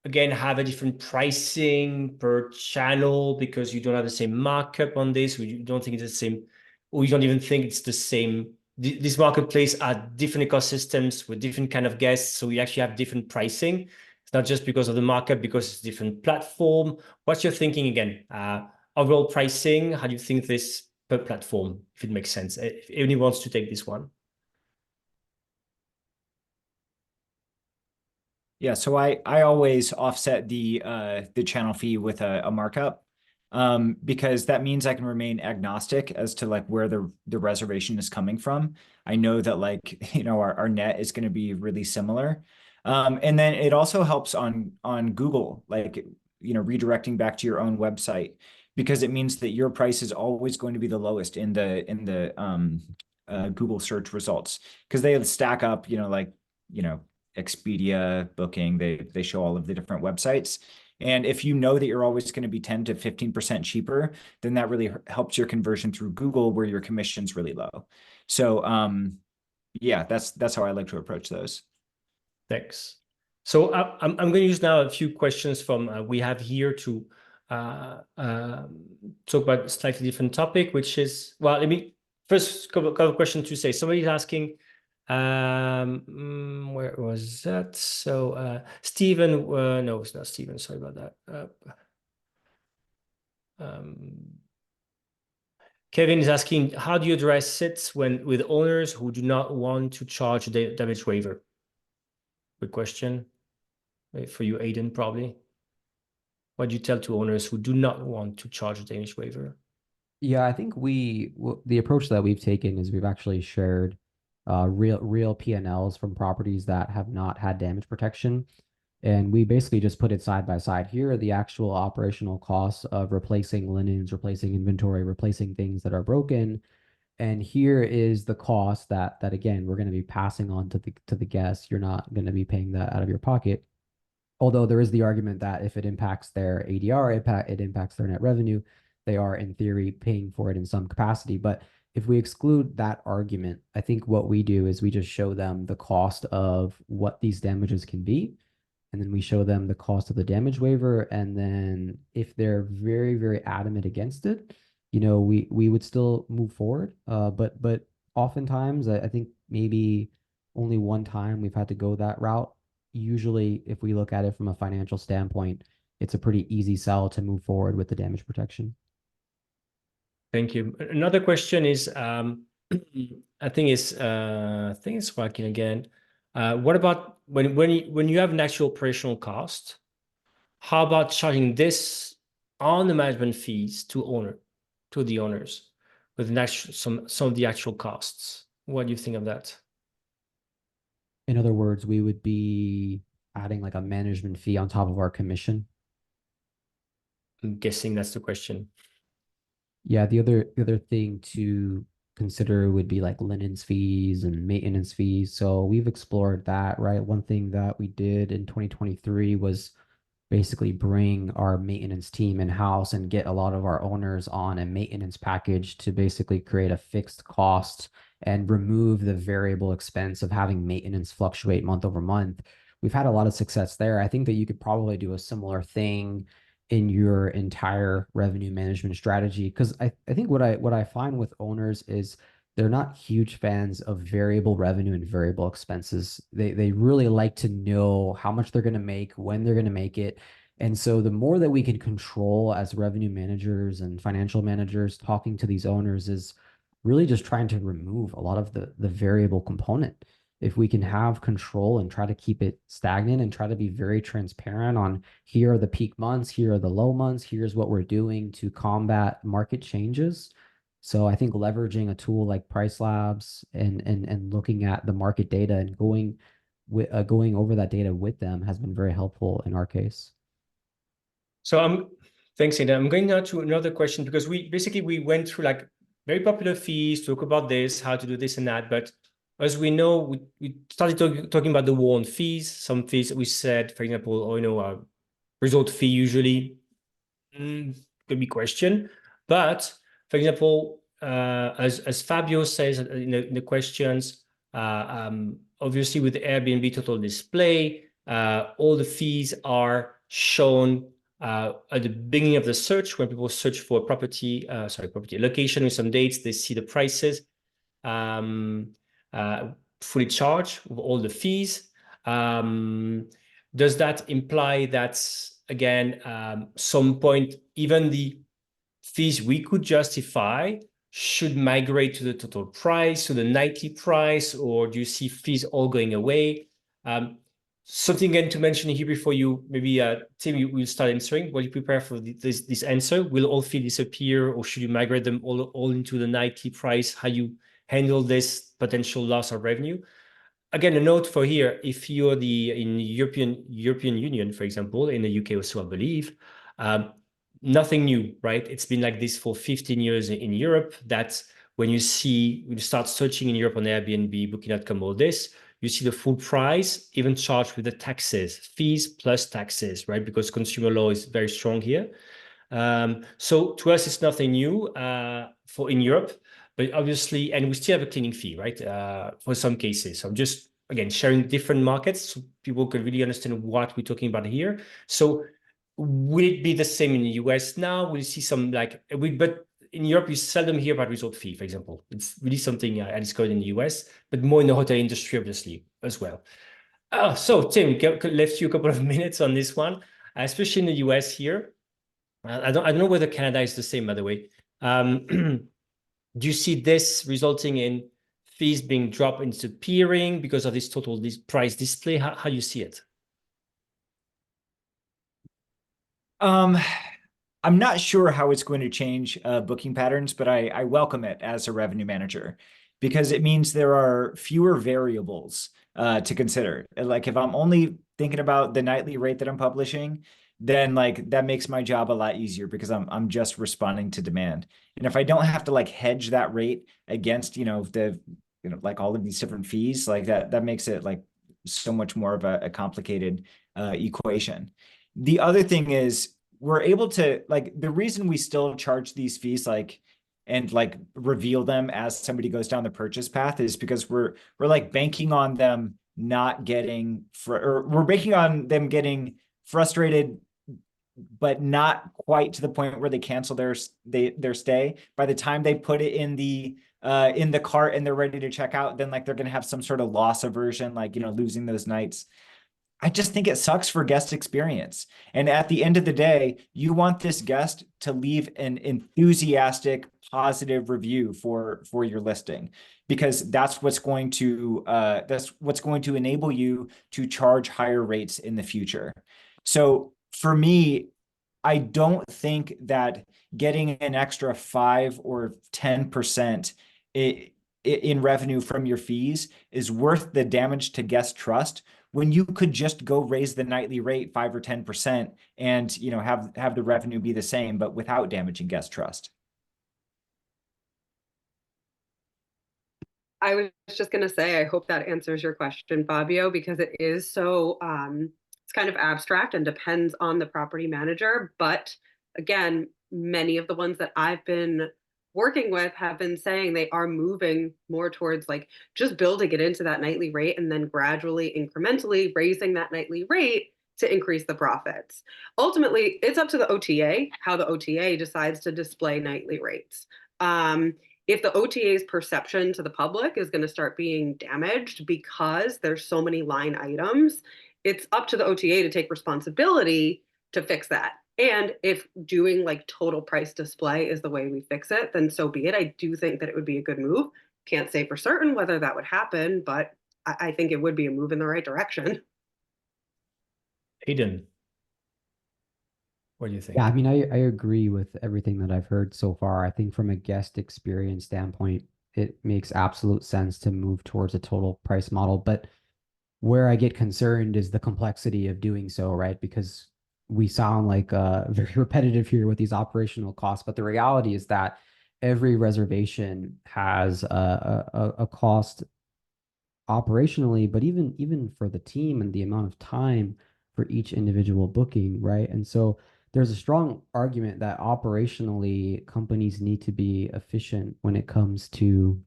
again, have a different pricing per channel because you don't have the same markup on this, or you don't think it's the same, or you don't even think it's the same? This marketplace are different ecosystems with different kind of guests, so we actually have different pricing. It's not just because of the markup, because it's different platform. What's your thinking again? Overall pricing, how do you think this per platform, if it makes sense? If anyone wants to take this one. Yeah, so I always offset the channel fee with a markup, because that means I can remain agnostic as to like where the reservation is coming from. I know that like, you know, our net is going to be really similar. And then it also helps on Google, like, you know, redirecting back to your own website, because it means that your price is always going to be the lowest in the Google search results, because they stack up, you know, like, you know, Expedia, Booking, they show all of the different websites. And if you know that you're always going to be 10 to 15% cheaper, then that really helps your conversion through Google, where your commission's really low. So yeah, that's how I like to approach those. Thanks. So I'm going to use now a few questions from we have here to talk about a slightly different topic, which is, well, let me first couple of questions to say. Somebody's asking, where was that? So Stephen, no, it's not Stephen. Sorry about that. Kevin is asking, how do you address it with owners who do not want to charge the damage waiver? Good question. For you, Aiden, probably. What do you tell to owners who do not want to charge a damage waiver? Yeah, I think the approach that we've taken is we've actually shared real P&Ls from properties that have not had damage protection. And we basically just put it side by side. Here are the actual operational costs of replacing linens, replacing inventory, replacing things that are broken. And here is the cost that again, we're going to be passing on to the guests. You're not going to be paying that out of your pocket. Although there is the argument that if it impacts their ADR, it impacts their net revenue, they are in theory paying for it in some capacity. But if we exclude that argument, I think what we do is we just show them the cost of what these damages can be. And then we show them the cost of the damage waiver. And then if they're very, very adamant against it, you know, we would still move forward. But oftentimes, I think maybe only one time we've had to go that route. Usually, if we look at it from a financial standpoint, it's a pretty easy sell to move forward with the damage protection. Thank you. Another question is, I think it's working again. What about when you have an actual operational cost? How about charging this on the management fees to the owners with an actual, some of the actual costs? What do you think of that? In other words, we would be adding like a management fee on top of our commission. I'm guessing that's the question. Yeah, the other thing to consider would be like linens fees and maintenance fees. So we've explored that, right? One thing that we did in 2023 was basically bring our maintenance team in-house and get a lot of our owners on a maintenance package to basically create a fixed cost and remove the variable expense of having maintenance fluctuate month over month. We've had a lot of success there. I think that you could probably do a similar thing in your entire revenue management strategy, because I think what I find with owners is they're not huge fans of variable revenue and variable expenses. They really like to know how much they're going to make, when they're going to make it. And so the more that we can control as revenue managers and financial managers talking to these owners is really just trying to remove a lot of the variable component. If we can have control and try to keep it stagnant and try to be very transparent on here are the peak months, here are the low months, here's what we're doing to combat market changes. So I think leveraging a tool like PriceLabs and looking at the market data and going over that data with them has been very helpful in our case. So thanks, Aiden. I'm going now to another question, because we went through like very popular fees, talk about this, how to do this and that. But as we know, we started talking about the war on fees. Some fees we said, for example, resort fee usually could be questioned. But for example, as Fabio says in the questions, obviously with the Airbnb total display, all the fees are shown at the beginning of the search. When people search for property location with some dates, they see the prices fully charged with all the fees. Does that imply that, again, some point, even the fees we could justify should migrate to the total price, to the nightly price, or do you see fees all going away? Something again to mention here before you maybe Tim, you will start answering. While you prepare for this answer, will all fees disappear, or should you migrate them all into the nightly price? How you handle this potential loss of revenue? Again, a note for here: if you're in European Union, for example, in the UK also, I believe, nothing new, right? It's been like this for 15 years in Europe. That's when you start searching in Europe on Airbnb, Booking.com, all this. You see the full price, even charged with the taxes, fees plus taxes, right? Because consumer law is very strong here. So to us, it's nothing new for in Europe, but obviously, and we still have a cleaning fee, right? For some cases. So I'm just, again, sharing different markets so people can really understand what we're talking about here. So will it be the same in the US now? Will you see some but in Europe, you seldom hear about resort fee, for example. It's really something I discovered in the US, but more in the hotel industry, obviously, as well. So Tim, left you a couple of minutes on this one, especially in the US here. I don't know whether Canada is the same, by the way. Do you see this resulting in fees being dropped into peering because of this price display? How you see it? I'm not sure how it's going to change booking patterns, but I welcome it as a revenue manager because it means there are fewer variables to consider. Like if I'm only thinking about the nightly rate that I'm publishing, then like that makes my job a lot easier because I'm just responding to demand. And if I don't have to like hedge that rate against, like all of these different fees, like that makes it like so much more of a complicated equation. The other thing is we're able to like the reason we still charge these fees and reveal them as somebody goes down the purchase path is because we're like banking on them not getting or we're banking on them getting frustrated but not quite to the point where they cancel their stay. By the time they put it in the cart and they're ready to check out, then like they're going to have some sort of loss aversion, like losing those nights. I just think it sucks for guest experience. And at the end of the day, you want this guest to leave an enthusiastic, positive review for your listing, because that's what's going to enable you to charge higher rates in the future. So for me, I don't think that getting an extra 5 or 10% in revenue from your fees is worth the damage to guest trust when you could just go raise the nightly rate 5 or 10% and have the revenue be the same, but without damaging guest trust. I was just going to say, I hope that answers your question, Fabio, because it is so, it's kind of abstract and depends on the property manager. But again, many of the ones that I've been working with have been saying they are moving more towards like just building it into that nightly rate and then gradually, incrementally raising that nightly rate to increase the profits. Ultimately, it's up to the OTA, how the OTA decides to display nightly rates. If the OTA's perception to the public is going to start being damaged because there's so many line items, it's up to the OTA to take responsibility to fix that. And if doing like total price display is the way we fix it, then so be it. I do think that it would be a good move. Can't say for certain whether that would happen, but I think it would be a move in the right direction. Aiden, what do you think? Yeah, I mean, I agree with everything that I've heard so far. I think from a guest experience standpoint, it makes absolute sense to move towards a total price model. But where I get concerned is the complexity of doing so, right? Because we sound like very repetitive here with these operational costs, but the reality is that every reservation has a cost operationally, but even for the team and the amount of time for each individual booking, right? And so there's a strong argument that operationally companies need to be efficient when it comes to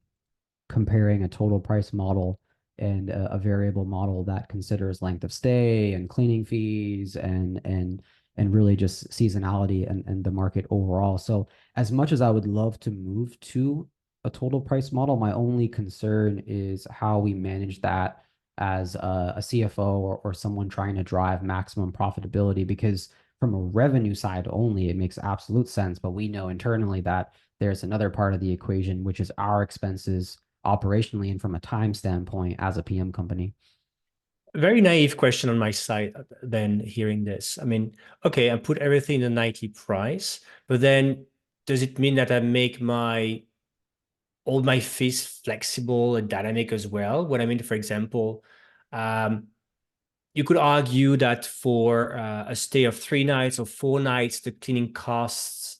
comparing a total price model and a variable model that considers length of stay and cleaning fees and really just seasonality and the market overall. So as much as I would love to move to a total price model, my only concern is how we manage that as a CFO or someone trying to drive maximum profitability, because from a revenue side only, it makes absolute sense. But we know internally that there's another part of the equation, which is our expenses operationally and from a time standpoint as a PM company. Very naive question on my side then hearing this. I mean, okay, I put everything in the nightly price, but then does it mean that I make all my fees flexible and dynamic as well? What I mean, for example, you could argue that for a stay of 3 nights or 4 nights, the cleaning costs,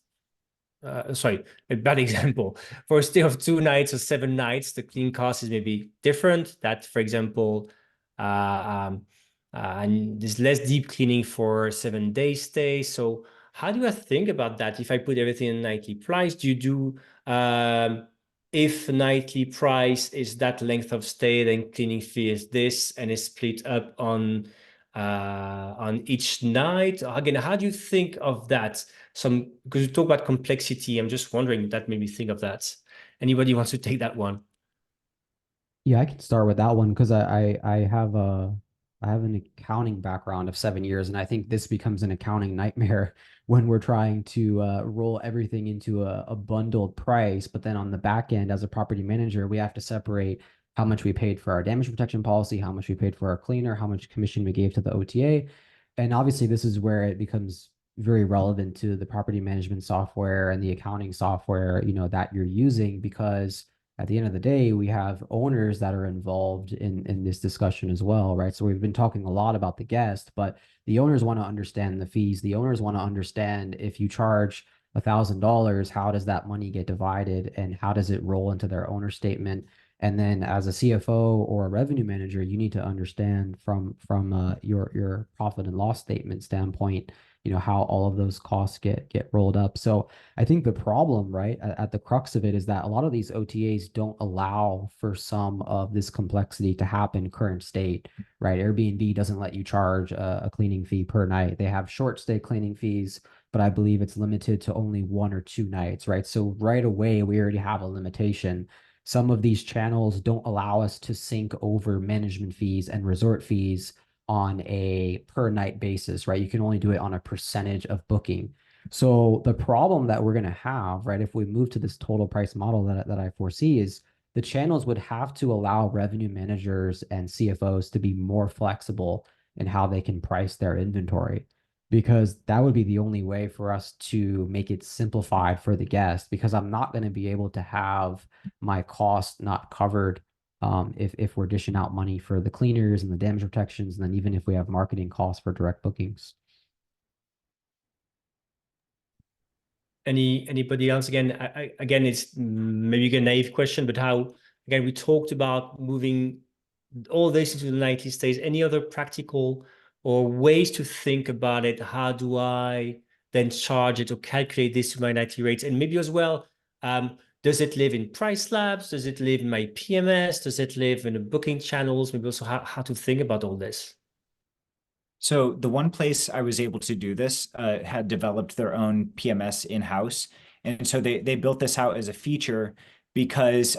sorry, a bad example. For a stay of 2 nights or 7 nights, the cleaning cost is maybe different. That, for example, and there's less deep cleaning for 7-day stay. So how do I think about that? If I put everything in nightly price, do you do if nightly price is that length of stay, then cleaning fee is this, and is split up on each night? Again, how do you think of that? Because you talk about complexity, I'm just wondering, that made me think of that. Anybody wants to take that one? Yeah, I can start with that one because I have an accounting background of 7 years, and I think this becomes an accounting nightmare when we're trying to roll everything into a bundled price. But then on the back end, as a property manager, we have to separate how much we paid for our damage protection policy, how much we paid for our cleaner, how much commission we gave to the OTA. And obviously, this is where it becomes very relevant to the property management software and the accounting software, that you're using, because at the end of the day, we have owners that are involved in this discussion as well, right? So we've been talking a lot about the guest, but the owners want to understand the fees. The owners want to understand, if you charge $1,000, how does that money get divided and how does it roll into their owner statement? And then as a CFO or a revenue manager, you need to understand from your profit and loss statement standpoint, how all of those costs get rolled up. So I think the problem, right, at the crux of it, is that a lot of these OTAs don't allow for some of this complexity to happen current state, right? Airbnb doesn't let you charge a cleaning fee per night. They have short stay cleaning fees, but I believe it's limited to only 1 or 2 nights, right? So right away, we already have a limitation. Some of these channels don't allow us to sync over management fees and resort fees on a per night basis, right? You can only do it on a percentage of booking. So the problem that we're going to have, right, if we move to this total price model that I foresee, is the channels would have to allow revenue managers and CFOs to be more flexible in how they can price their inventory, because that would be the only way for us to make it simplified for the guest, because I'm not going to be able to have my cost not covered if we're dishing out money for the cleaners and the damage protections, and then even if we have marketing costs for direct bookings. Anybody else? Again, again, it's maybe a naive question, but how, again, we talked about moving all this into the 90 stays. Any other practical or ways to think about it? How do I then charge it or calculate this to my 90 rates? And maybe as well, does it live in PriceLabs? Does it live in my PMS? Does it live in the booking channels? Maybe also how to think about all this. So the one place I was able to do this had developed their own PMS in-house. And so they built this out as a feature because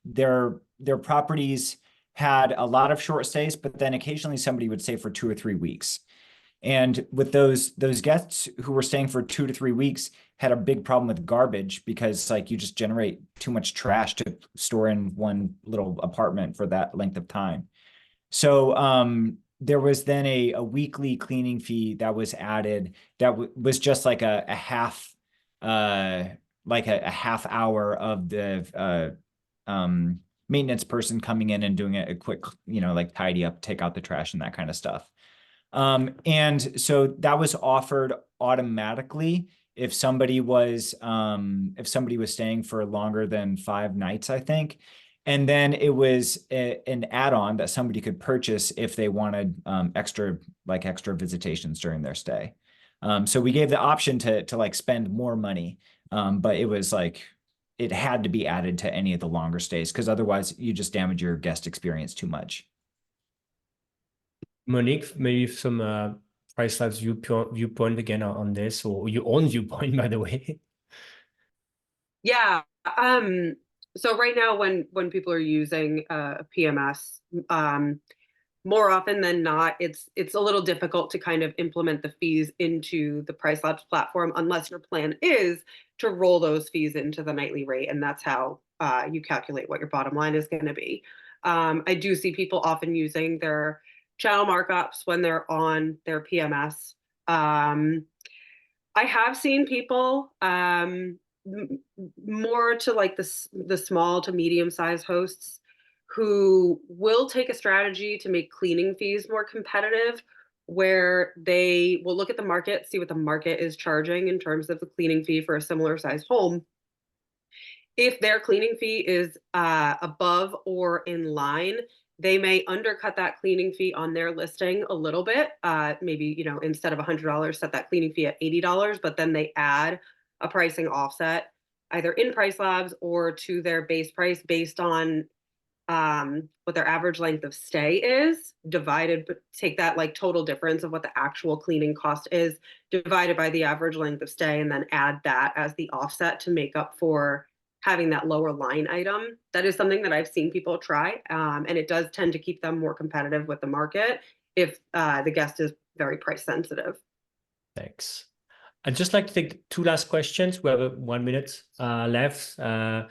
their properties had a lot of short stays, but then occasionally somebody would stay for 2 or 3 weeks. And with those guests who were staying for 2 to 3 weeks had a big problem with garbage, because like you just generate too much trash to store in one little apartment for that length of time. So there was then a weekly cleaning fee that was added that was just like a half half hour of the maintenance person coming in and doing a quick, like tidy up, take out the trash and that kind of stuff. And so that was offered automatically if somebody was staying for longer than 5 nights, I think. And then it was an add-on that somebody could purchase if they wanted extra visitations during their stay. So we gave the option to like spend more money, but it was like it had to be added to any of the longer stays, because otherwise you just damage your guest experience too much. Monique, maybe some PriceLabs viewpoint again on this, or your own viewpoint, by the way. Yeah. So right now, when people are using a PMS, more often than not, it's a little difficult to kind of implement the fees into the PriceLabs platform unless your plan is to roll those fees into the nightly rate, and that's how you calculate what your bottom line is going to be. I do see people often using their channel markups when they're on their PMS. I have seen people more to like the small to medium sized hosts who will take a strategy to make cleaning fees more competitive, where they will look at the market, see what the market is charging in terms of the cleaning fee for a similar sized home. If their cleaning fee is above or in line, they may undercut that cleaning fee on their listing a little bit. Maybe, you know, instead of $100, set that cleaning fee at $80, but then they add a pricing offset either in PriceLabs or to their base price based on what their average length of stay is, divided, but take that like total difference of what the actual cleaning cost is, divided by the average length of stay, and then add that as the offset to make up for having that lower line item. That is something that I've seen people try, and it does tend to keep them more competitive with the market if the guest is very price sensitive. Thanks. I'd just like to take two last questions. We have 1 minute left. One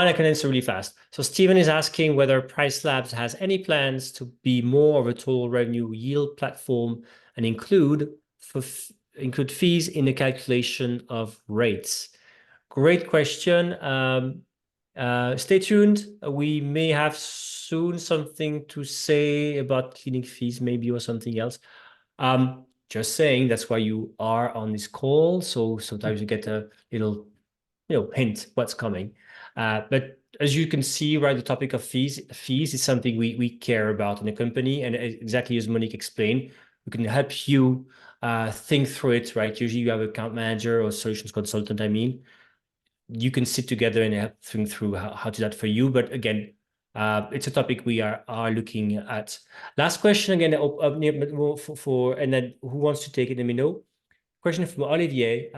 I can answer really fast. So Steven is asking whether PriceLabs has any plans to be more of a total revenue yield platform and include fees in the calculation of rates. Great question. Stay tuned. We may have soon something to say about cleaning fees, maybe, or something else. Just saying, that's why you are on this call. So sometimes you get a little, hint what's coming. But as you can see, right, the topic of fees is something we care about in the company. And exactly as Monique explained, we can help you think through it, right? Usually you have an account manager or solutions consultant, you can sit together and help think through how to do that for you. But again, it's a topic we are looking at. Last question again, and then who wants to take it, let me know. Question from Olivier.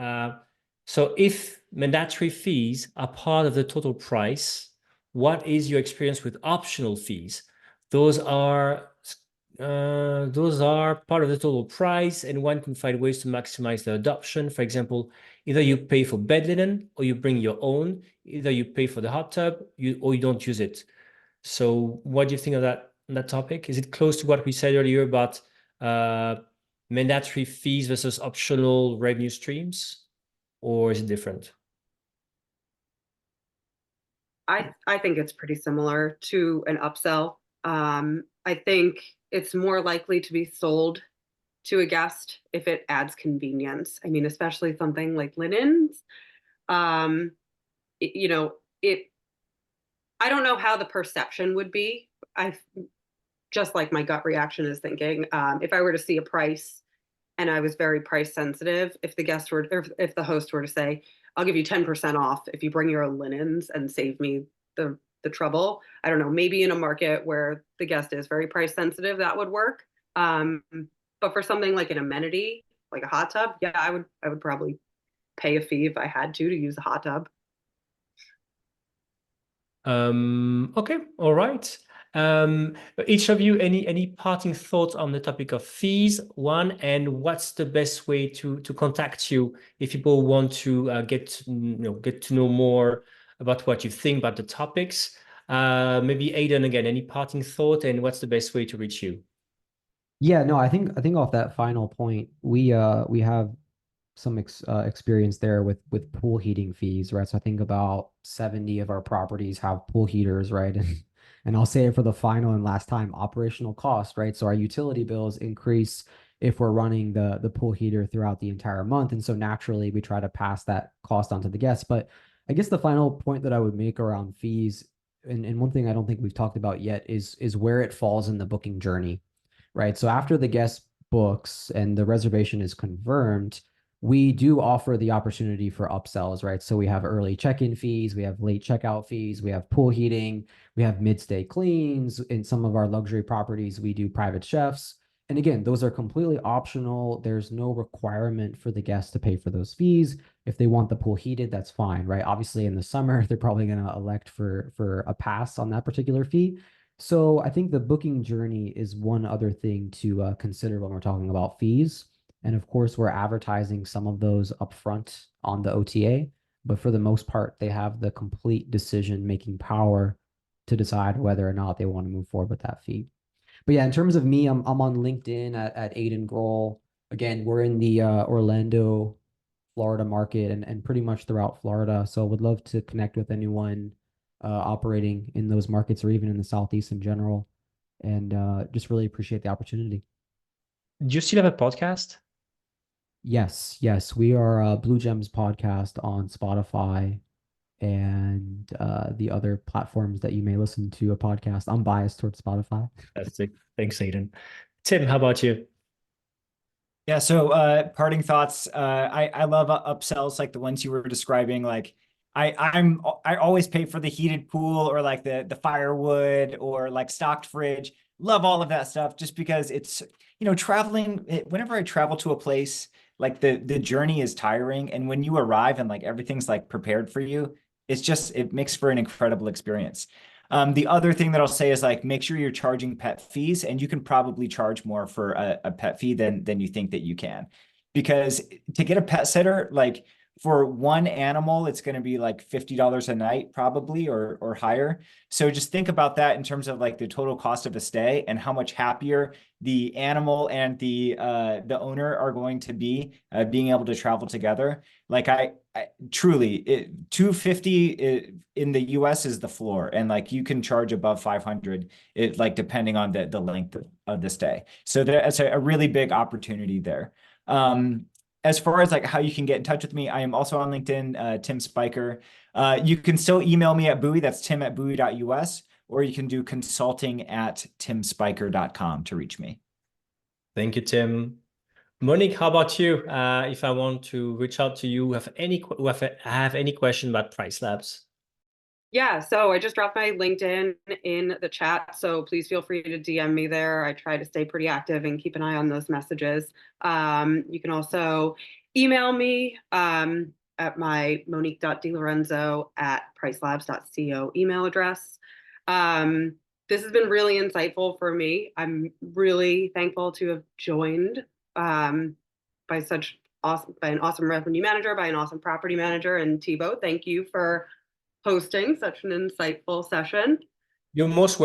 So if mandatory fees are part of the total price, what is your experience with optional fees? Those are part of the total price, and one can find ways to maximize the adoption. For example, either you pay for bed linen or you bring your own, either you pay for the hot tub or you don't use it. So what do you think of that topic? Is it close to what we said earlier about mandatory fees versus optional revenue streams, or is it different? I think it's pretty similar to an upsell. I think it's more likely to be sold to a guest if it adds convenience. I mean, especially something like linens. I don't know how the perception would be. Just like my gut reaction is thinking, if I were to see a price and I was very price sensitive, if the host were to say, I'll give you 10% off if you bring your own linens and save me the trouble. I don't know, maybe in a market where the guest is very price sensitive, that would work. But for something like an amenity, like a hot tub, yeah, I would probably pay a fee if I had to use a hot tub. Okay, all right. Each of you, any parting thoughts on the topic of fees? One, and what's the best way to contact you if people want to get to know more about what you think about the topics? Maybe Aiden again, any parting thought, and what's the best way to reach you? Yeah, no, I think off that final point, we have some experience there with pool heating fees, right? So I think about 70 of our properties have pool heaters, right? And I'll say it for the final and last time, operational cost, right? So our utility bills increase if we're running the pool heater throughout the entire month. And so naturally we try to pass that cost onto the guests. But I guess the final point that I would make around fees, and one thing I don't think we've talked about yet is where it falls in the booking journey, right? So after the guest books and the reservation is confirmed, we do offer the opportunity for upsells, right? So we have early check-in fees, we have late checkout fees, we have pool heating, we have mid-stay cleans. In some of our luxury properties, we do private chefs. And again, those are completely optional. There's no requirement for the guests to pay for those fees. If they want the pool heated, that's fine, right? Obviously, in the summer, they're probably going to elect for a pass on that particular fee. So I think the booking journey is one other thing to consider when we're talking about fees. And of course, we're advertising some of those upfront on the OTA. but for the most part, they have the complete decision-making power to decide whether or not they want to move forward with that fee. But yeah, in terms of me, I'm on LinkedIn at Aiden Groll. Again, we're in the Orlando, Florida market and pretty much throughout Florida. So would love to connect with anyone operating in those markets or even in the Southeast in general. And just really appreciate the opportunity. Do you still have a podcast? Yes, we are Blue Gems podcast on Spotify and the other platforms that you may listen to a podcast. I'm biased towards Spotify. That's it. Thanks, Aiden. Tim, how about you? Yeah, so parting thoughts. I love upsells like the ones you were describing. Like I always pay for the heated pool or like the firewood or like stocked fridge. Love all of that stuff just because it's, traveling. Whenever I travel to a place, like the journey is tiring, and when you arrive and like everything's like prepared for you, it makes for an incredible experience. The other thing that I'll say is like, make sure you're charging pet fees, and you can probably charge more for a pet fee than you think that you can. Because to get a pet sitter, like for one animal, it's going to be like $50 a night probably or higher. So just think about that in terms of like the total cost of a stay and how much happier the animal and the owner are going to be being able to travel together. Like I truly, $250 in the US is the floor, and like you can charge above $500, like depending on the length of the stay. So that's a really big opportunity there. As far as like how you can get in touch with me, I am also on LinkedIn, Tim Speicher. You can still email me at Buoy, that's tim@buoy.us, or you can do consulting@timspeicher.com to reach me. Thank you, Tim. Monique, how about you? If I want to reach out to you, have any question about PriceLabs? Yeah, so I just dropped my LinkedIn in the chat, so please feel free to DM me there. I try to stay pretty active and keep an eye on those messages. You can also email me at my monique.DeLorenzo@pricelabs.co email address. This has been really insightful for me. I'm really thankful to have joined by an awesome revenue manager, by an awesome property manager, and Thibaut, thank you for hosting such an insightful session. You're most welcome.